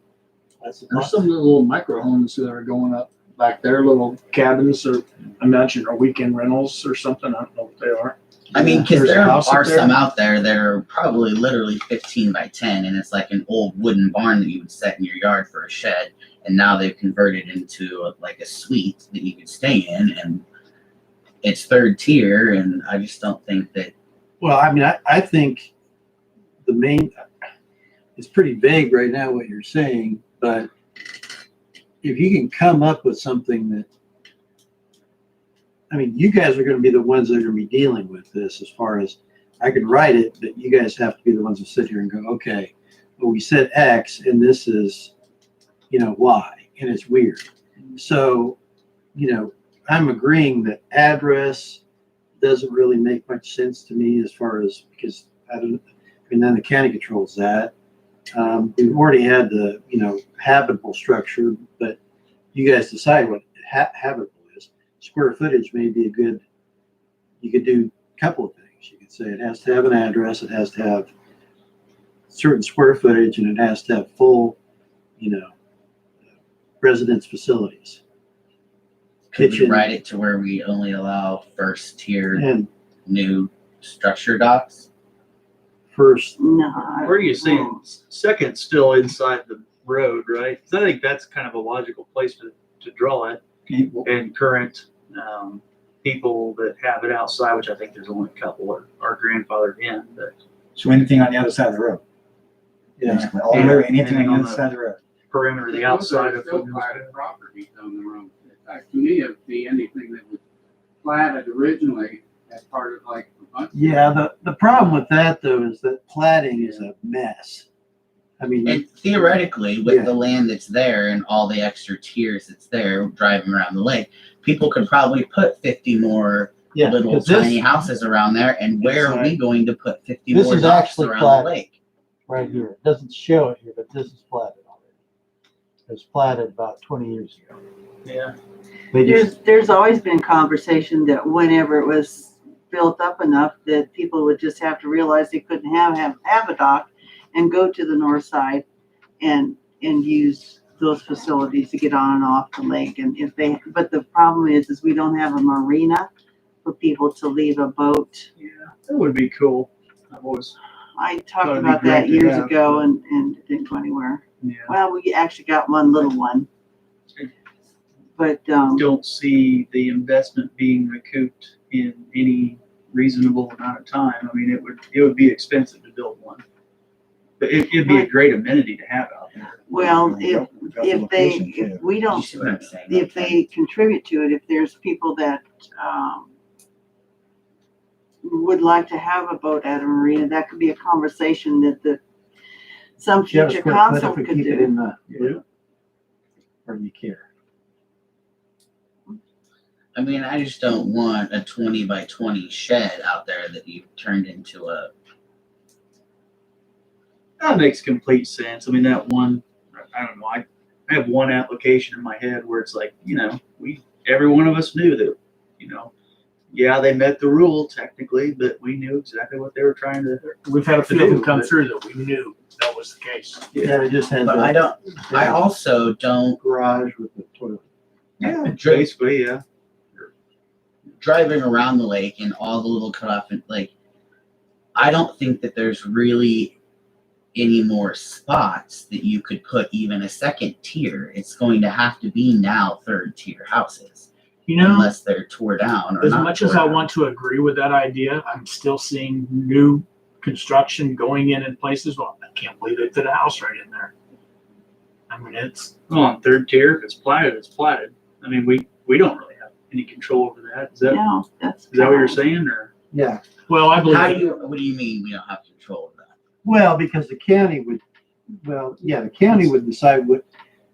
That's a There's lot. some little micro homes that are going up back there, little cabins or I imagine are weekend rentals or something. I don't know what they are. I mean, because There's a there house are up there. some out there that are probably literally 15 by 10, and it's like an old wooden barn that you would set in your yard for a shed, and now they've converted into like a suite that you could stay in, and it's third tier, and I just don't think that. Well, I mean, I think the main, it's pretty vague right now what you're saying, but if you can come up with something that, I mean, you guys are gonna be the ones that are gonna be dealing with this as far as, I can write it, but you guys have to be the ones that sit here and go, okay, well, we said X and this is, you know, Y, and it's weird. So, you know, I'm agreeing that address doesn't really make much sense to me as far as, because I don't, I mean, then the county controls that. We've already had the, you know, habitable structure, but you guys decide what habitable is. Square footage may be a good, you could do a couple of things. You could say it has to have an address, it has to have certain square footage, and it has to have full, you know, residence facilities. Could we Kitchen. write it to where we only allow first tier And new structure docks? first, No. Where are you seeing second still inside the road, right? 'Cause I think that's kind of a logical place to draw it. And current people that have it outside, which I think there's only a couple are grandfathered in, but So anything on the other side of the road. yeah, Basically, all the way, anything Anything on on the other the- side of the road. perimeter, the Those outside are of still private properties on the road. To me, it'd be anything that was platted originally as part of like. yeah, the problem with that though is that platting is a mess. I mean, And theoretically, with Yeah. the land that's there and all the extra tiers that's there driving around the lake, people could probably put 50 more yeah, little 'cause tiny this houses around there. And where are we going to put 50 This more is docks actually around platted. the lake? right here, it doesn't show it here, but this is platted already. It was platted about 20 years ago. yeah. They just, There's always been conversation that whenever it was built up enough that people would just have to realize they couldn't have a dock and go to the north side and use those facilities to get on and off the lake. And if they, but the problem is we don't have a marina for people to leave a boat. Yeah, that would be cool. I've always, I That'd talked be about great that to years have, ago and it didn't go anywhere. yeah, Well, we actually got one little one. But, don't see the investment being recouped in any reasonable amount of time. I mean, it would be expensive to build one. But it'd be a great amenity to have out there. well, We've got the if location, too. if we You don't, see what I'm saying? if they contribute to it, if there's people that, would like to have a boat at a marina, that could be a conversation that some you have a future square foot council if we could keep it do. in the, Yeah. or you care. I mean, I just don't want a 20 by 20 shed out there that you've turned into a. That makes complete sense. I mean, that one, I don't know, I have one application in my head where it's like, you know, every one of us knew that, you know, yeah, they met the rule technically, but we knew exactly what they were trying to. We've had a few of them come But- through that we knew that was the case. Yeah, it just has But I a don't. I also don't. garage with the toilet. Yeah, Dri- basically, yeah. driving around the lake and all the little cutoff and like I don't think that there's really any more spots that you could put even a second tier. It's going to have to be now third tier houses You know, unless they're tore down or as not much as tore I down. want to agree with that idea, I'm still seeing new construction going in places. Well, I can't believe they put a house right in there. I mean, it's On third tier, if it's platted, it's platted. I mean, we don't really have any control over that. Is that That's. is that what you're saying, or? Yeah, well, I believe How do it. you, what do you mean we don't have control of that? Well, because the county would, the county would decide what,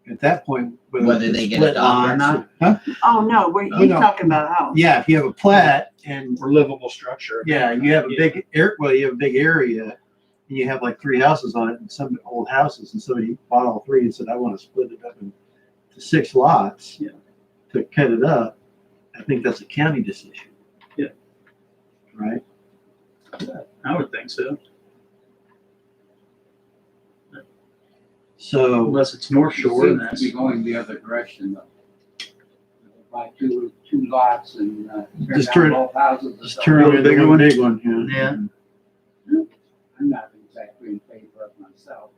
at that point. Whether it's they get a split dock or lots not? Huh? Oh, no, he's no. talking about a house. Yeah, if you have a plat and, Or livable structure. yeah, you have a big you have a big area and you have like 3 houses on it and some old houses and somebody bought all 3 and said, I want to split it up into 6 lots. Yeah. To cut it up. I think that's a county decision. Yeah. Right? I would think so. So, Unless it's North Shore, and Seems to that's, be going the other direction though. Buy two lots and, tear Just down turn- both houses. and just stuff. turn it Build a into bigger one one? big one, yeah. yeah. I'm not exactly in favor of myself,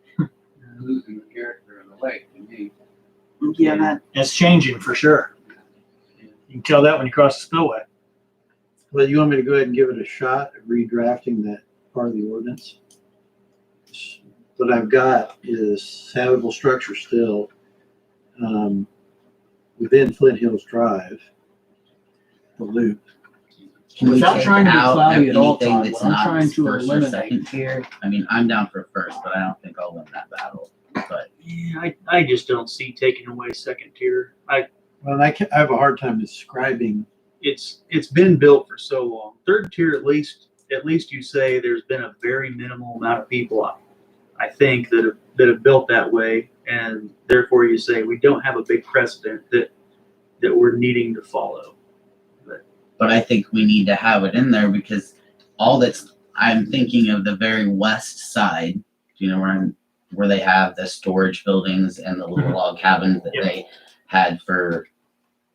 losing the character of the lake to me. Yeah, that, It's changing for sure. You can tell that when you cross the spillway. Well, you want me to go ahead and give it a shot at redrafting that part of the ordinance? What I've got is habitable structure still, within Flint Hills Drive, the loop. Can we Without take trying to be out cloudy at all, anything Todd, that's what I'm not trying to first or eliminate- second tier? I mean, I'm down for first, but I don't think I'll win that battle. But Yeah, I just don't see taking away second tier. Well, I have a hard time describing, It's been built for so long. Third tier, at least you say there's been a very minimal amount of people, I think, that have built that way, and therefore you say we don't have a big precedent that we're needing to follow. but I think we need to have it in there because I'm thinking of the very west side, you know, where they have the storage buildings and the little log cabins that Yep. they had for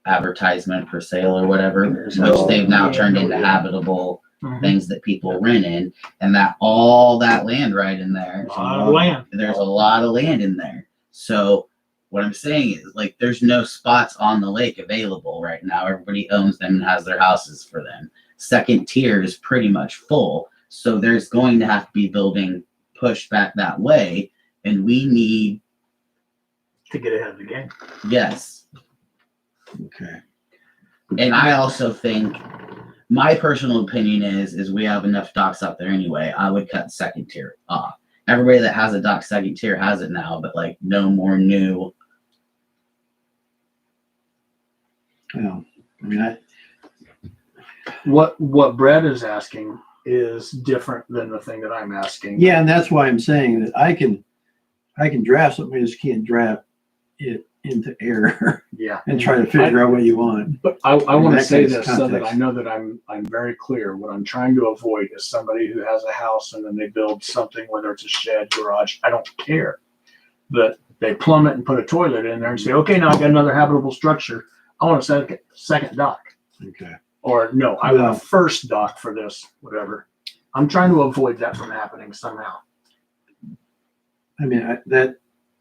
advertisement for sale or whatever, which Oh, they've now yeah, turned no, into yeah. habitable Mhm. things that people rent in, and that all that land right in there. A lot of land. There's a lot of land in there. So what I'm saying is, like, there's no spots on the lake available right now. Everybody owns them and has their houses for them. Second tier is pretty much full. So there's going to have to be building pushed back that way. And we need, To get ahead of the game. yes. okay. And I also think, my personal opinion is we have enough docks out there anyway. I would cut second tier off. Everybody that has a dock second tier has it now, but like no more new. Well, I mean, What Brett is asking is different than the thing that I'm asking. yeah, and that's why I'm saying that I can draft something, I just can't draft it into error Yeah. and try to figure out what you want. But I want to that say kind of this so that context. I know that I'm very clear. What I'm trying to avoid is somebody who has a house and then they build something, whether it's a shed, garage, I don't care. But they plumb it and put a toilet in there and say, okay, now I got another habitable structure. I want a second dock. Okay. Or no, I want Yeah. a first dock for this, whatever. I'm trying to avoid that from happening somehow. I mean,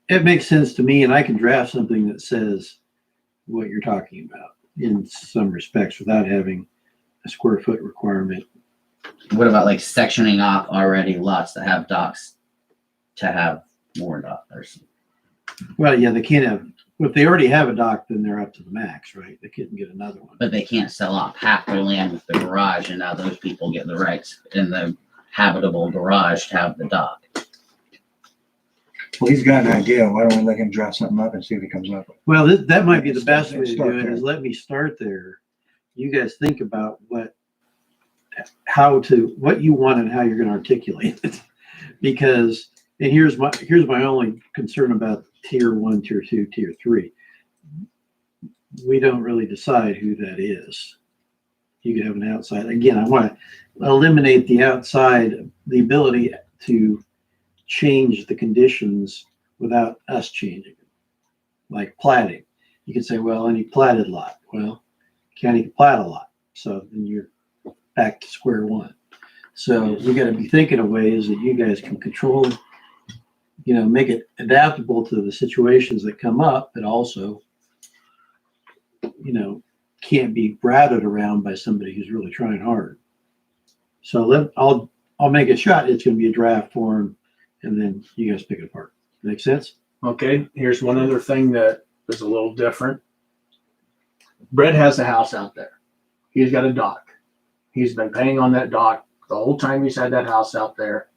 it makes sense to me, and I can draft something that says what you're talking about in some respects without having a square foot requirement. What about like sectioning off already lots that have docks to have more docks? Well, yeah, they can't have, if they already have a dock, then they're up to the max, right? They couldn't get another one. But they can't sell off half their land with the garage, and now those people get the rights in the habitable garage to have the dock. well, he's got an idea. Why don't we let him draft something up and see what he comes up with? Well, that might be the best way to Start do it, there. is let me start there. You guys think about what you want and how you're gonna articulate it. Because, and here's my only concern about tier 1, tier 2, tier 3. We don't really decide who that is. You could have an outside, again, I want to eliminate the outside, the ability to change the conditions without us changing it. Like platting. You could say, well, any platted lot. Well, county can plat a lot. So then you're back to square one. So we gotta be thinking of ways that you guys can control, make it adaptable to the situations that come up, but also, can't be routed around by somebody who's really trying hard. So I'll make a shot. It's gonna be a draft form, and then you guys pick it apart. Make sense? Okay, here's one other thing that is a little different. Brett has a house out there. He's got a dock. He's been paying on that dock the whole time he's had that house out there.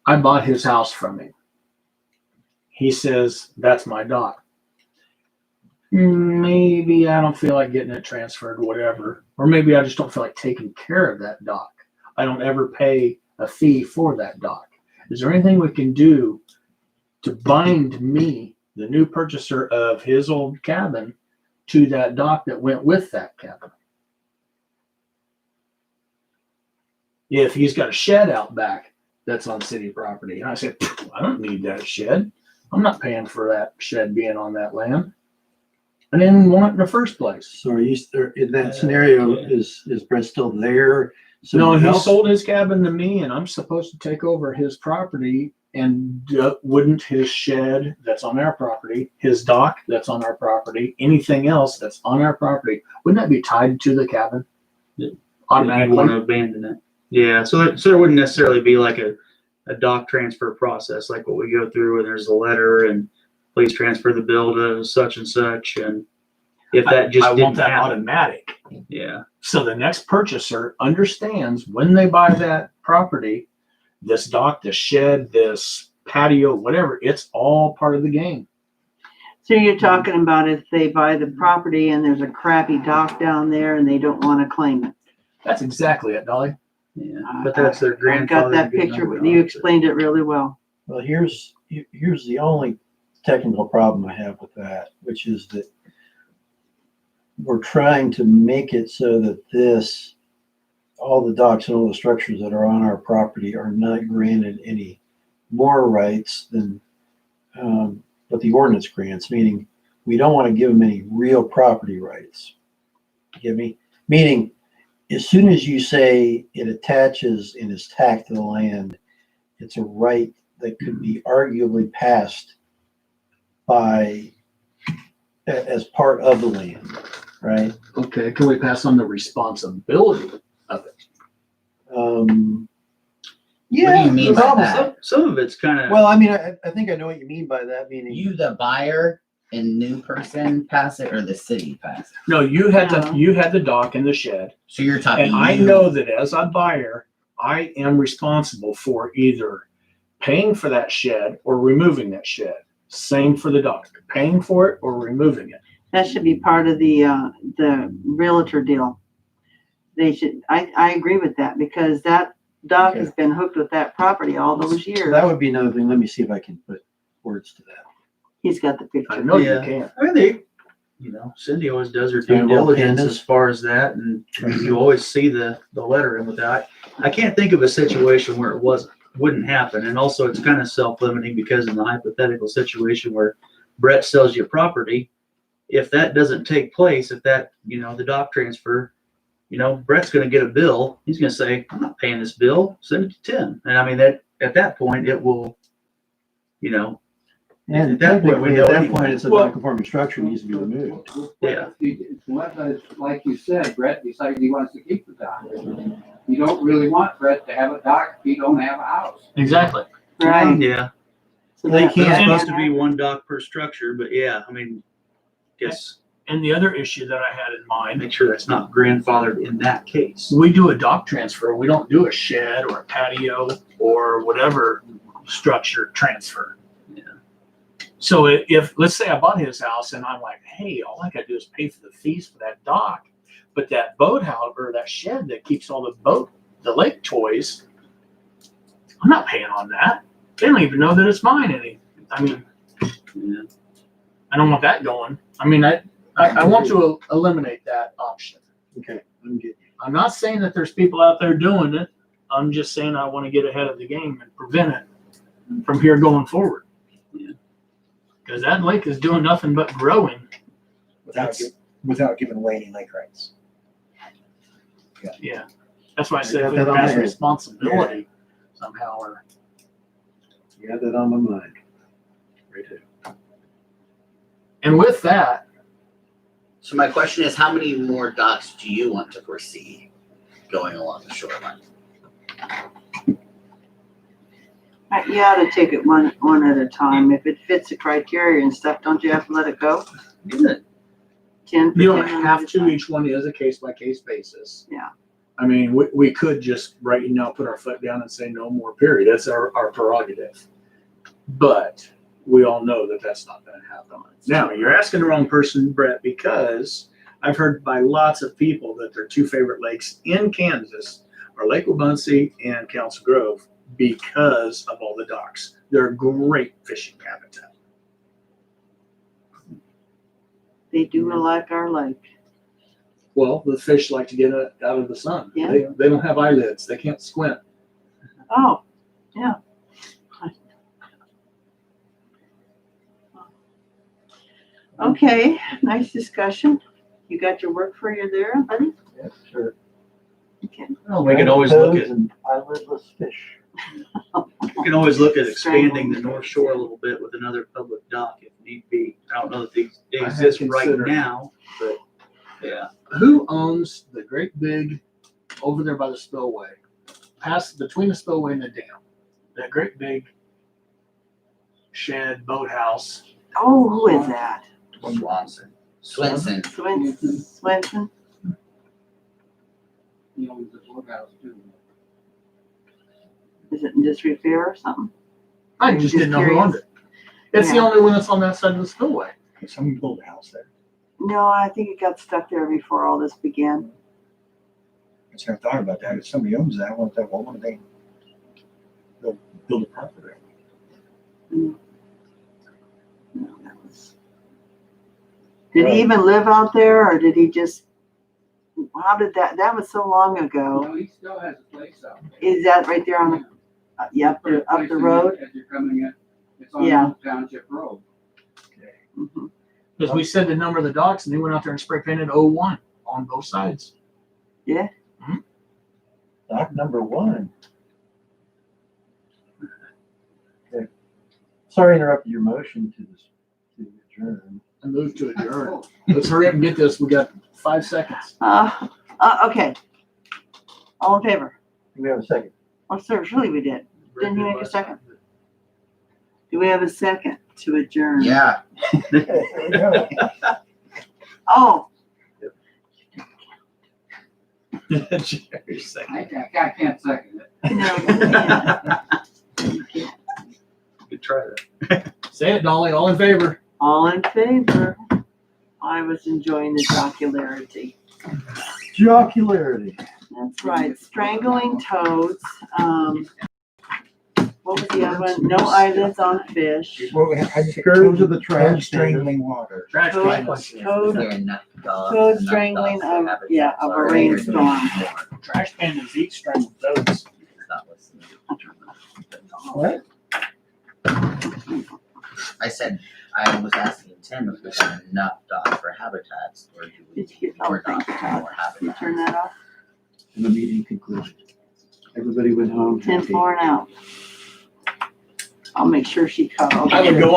I bought his house from him. He says, that's my dock. Maybe I don't feel like getting it transferred, whatever. Or maybe I just don't feel like taking care of that dock. I don't ever pay a fee for that dock. Is there anything we can do to bind me, the new purchaser of his old cabin, to that dock that went with that cabin? If he's got a shed out back that's on city property, and I said, I don't need that shed. I'm not paying for that shed being on that land. I didn't want it in the first place. So are you, in that scenario, is Brett still there? No, he else? sold his cabin to me, and I'm supposed to take over his property. And wouldn't his shed that's on our property, his dock that's on our property, anything else that's on our property, wouldn't that be tied to the cabin? You Automatically. want to abandon it. Yeah, so there wouldn't necessarily be like a dock transfer process like what we go through where there's a letter and please transfer the bill to such and such. And if that just I didn't want that happen, automatic. yeah. So the next purchaser understands when they buy that property, this dock, this shed, this patio, whatever, it's all part of the game. So you're talking about if they buy the property and there's a crappy dock down there and they don't want to claim it. That's exactly it, Dolly. Yeah, but that's their I grandfather. got that picture. You explained it really well. Well, here's the only technical problem I have with that, which is that we're trying to make it so that all the docks and all the structures that are on our property are not granted any more rights than what the ordinance grants, meaning we don't want to give them any real property rights. You get me? Meaning, as soon as you say it attaches and is tacked to the land, it's a right that could be arguably passed as part of the land, right? Okay, can we pass on the responsibility of it? Yeah. What do you mean by probably. that? Some of it's kind of, Well, I mean, I think I know what you mean by that, meaning. You, the buyer and new person, pass it, or the city pass it? No, you had No. you had the dock and the shed. So you're talking. And I you- know that as a buyer, I am responsible for either paying for that shed or removing that shed. Same for the dock, paying for it or removing it. That should be part of the realtor deal. They should, I agree with that because that dock has been hooked with that property all those years. That would be another thing. Let me see if I can put words to that. He's got the I picture. know Yeah. you can. I mean, Cindy always does her due Yeah, well, diligence Candace. as far as that, and you always see the letter in with that. I can't think of a situation where it wouldn't happen, and also it's kind of self-limiting because in the hypothetical situation where Brett sells you property, if that doesn't take place, if that, the dock transfer, Brett's gonna get a bill, he's gonna say, I'm not paying this bill, send it to Tim. And I mean, that, at that point, it will, And At that point, we technically, know at that anyway. point, it's a Well- non-conforming structure needs to be removed. Yeah. Like you said, Brett decided he wants to keep the dock. You don't really want Brett to have a dock if you don't have a house. Exactly. Right. Yeah. So They that- can't- It's that- supposed to be one dock per structure, but yeah, I mean, guess And the other issue that I had in mind, make sure that's not grandfathered in that case. we do a dock transfer. We don't do a shed or a patio or whatever structure transfer. Yeah. So if, let's say I bought his house and I'm like, hey, all I gotta do is pay for the fees for that dock. But that boathouse or that shed that keeps all the lake toys, I'm not paying on that. They don't even know that it's mine Yeah. I don't want that going. I mean, I want to eliminate that option. Okay, I'm getting you. I'm not saying that there's people out there doing it. I'm just saying I want to get ahead of the game and prevent it from here going forward. Yeah. Because that lake is doing nothing but growing. without giving away any lake rights. Yeah. That's why I said I if we got that on my pass head. responsibility somehow or. You had that on my mind. Right here. And with that, So my question is, how many more docks do you want to foresee going along the shoreline? You ought to take it one at a time. If it fits the criteria and stuff, don't you have to let it go? Good. 10 you don't 10 have at a to, time. each one is a case by case basis. Yeah. I mean, we could just right now put our foot down and say no more, period. That's our prerogative. But we all know that that's not gonna happen. Now, you're asking the wrong person, Brett, because I've heard by lots of people that their two favorite lakes in Kansas are Lake Wabunsee and Council Grove because of all the docks. They're a great fishing habitat. They do like our lake. Well, the fish like to get out of the sun. Yeah. They don't have eyelids. They can't squint. Oh, yeah. Okay, nice discussion. You got your work for you there, buddy? Yeah, sure. Okay. Well, we can always look Toads at, and eyelidless fish. we can always look at expanding the North Shore a little bit with another public dock if need be. I don't know if they I have exist right considered- now, but yeah. Who owns the great big over there by the spillway, past between the spillway and the dam? That great big shed boathouse. Oh, who is that? Swanson. Swenson. Swenson? He owns the boathouse too. Is it in disrepair or something? I just didn't know who owned it. It's the Yeah. only one that's on that side of the spillway. Can someone build a house there? No, I think it got stuck there before all this began. I just never thought about that. If somebody owns that, why don't they they'll build a property? No, that was. Did he even live out there or did he just, how did that was so long ago. No, he still has a place out there. Is that right there on the, yeah, up First the place road? As you're coming in, it's on Yeah. Oak Township Road. Mhm. Because we said the number of the docks and they went out there and spray painted 01 on both sides. Dock number 1. Okay. Sorry to interrupt your motion to adjourn. And move to adjourn. Let's hurry up and get this. We got 5 seconds. Okay. All in favor? Do we have a second? Oh, sir, surely we did. Didn't he make a second? Do we have a second to adjourn? Yeah. There we go. Oh, Jerry's second. I can't second it. no, you can't. Could try that. Say it, Dolly. All in favor? All in favor? I was enjoying the jocularity. Jocularity. That's right, strangling toads. What was the other one? No eyelids on fish. Well, I just Scourge of the trash strangling water. Trash Toad- cans. Toad- There are enough dogs, toad enough strangling dogs to of- have it yeah, of a already. rainstorm. Trash pandas eat strangled toads. He's not listening. What? I said, I was asking Tim if we have enough dogs for habitats, or do we Did you need get more all dogs things for out? more Can you turn habitats? that off? And the meeting concluded. Everybody went home. 10 happy. 4 and out. I'll make sure she caught all I would the- go